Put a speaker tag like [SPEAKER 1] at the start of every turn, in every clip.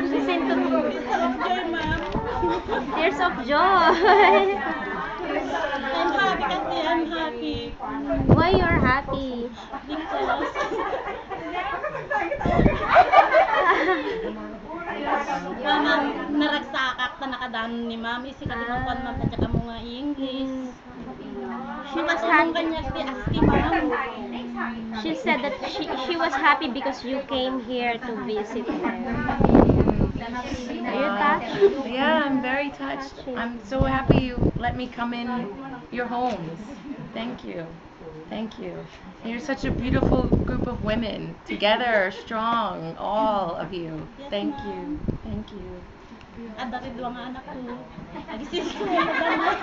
[SPEAKER 1] She's into
[SPEAKER 2] Joy, ma'am.
[SPEAKER 1] tears of joy.
[SPEAKER 2] I'm happy kasi I'm happy.
[SPEAKER 1] Why you're happy?
[SPEAKER 2] Because ma'am, naragsakak na nakadanon ni ma'am. Isi ka tinukuan ma'am, tatya ka mo nga English.
[SPEAKER 1] She was
[SPEAKER 2] Makatulong
[SPEAKER 1] happy.
[SPEAKER 2] kanya ti aski ma'am.
[SPEAKER 1] She said that she was happy because you came here to visit them. Are you touched?
[SPEAKER 3] Yeah, I'm very touched. I'm so happy you let me come in your homes. Thank you. Thank you. And you're such a beautiful group of women. Together, strong, all of you. Thank you. Thank you.
[SPEAKER 2] At dati dua nga anak ko. Agisis ko magana.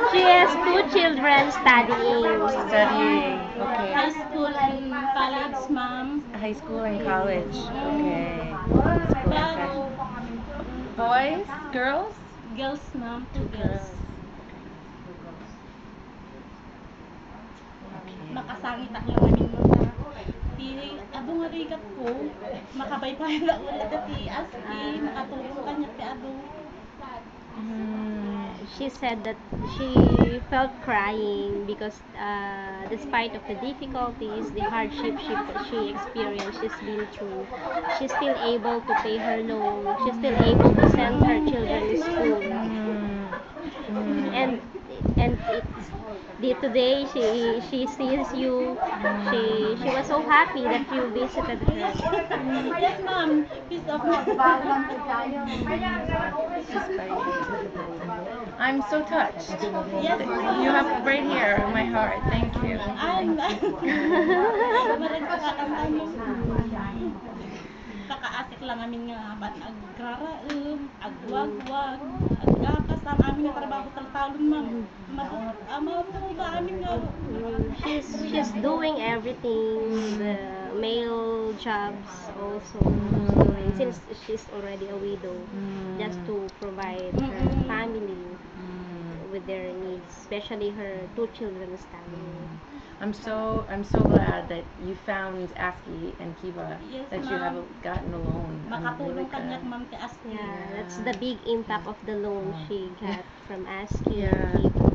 [SPEAKER 1] She has two children studying.
[SPEAKER 3] Studying. Okay.
[SPEAKER 2] High school and college, ma'am.
[SPEAKER 3] High school and college. Okay. High school and college. Boys? Girls?
[SPEAKER 2] Girls, ma'am. Two girls.
[SPEAKER 3] Okay.
[SPEAKER 2] Makasangit ako lang namin mga ado nga rigat ko makabay pa na ulit at aski makatulong kanya ti ado.
[SPEAKER 1] She said that she felt crying because despite of the difficulties, the hardship she experienced, she's been through, she's still able to pay her loan, she's still able to send her children to school. And it's today she sees you, she was so happy that you visited her.
[SPEAKER 2] Yes, ma'am. Peace of
[SPEAKER 3] I'm so touched.
[SPEAKER 2] Yes,
[SPEAKER 3] You have right here in my heart. Thank you.
[SPEAKER 2] I'm maragkakanta mo. Kakaasik lang amin nga bat agraraem, agwagwag, agakas ang amin nga trabaho sa talon, ma'am. Amaw mo ba amin nga
[SPEAKER 1] She's doing everything, the male jobs also she's doing, since she's already a widow, just to provide her family with their needs, especially her two children studying.
[SPEAKER 3] I'm so glad that you found Aski and Kiva,
[SPEAKER 2] Yes,
[SPEAKER 3] that you have
[SPEAKER 2] ma'am.
[SPEAKER 3] gotten a loan. I'm really
[SPEAKER 2] makatulong kanya
[SPEAKER 3] glad.
[SPEAKER 2] ma'am ti aski.
[SPEAKER 1] Yeah, that's the big impact of the loan she got from asking
[SPEAKER 3] Yeah.
[SPEAKER 1] people.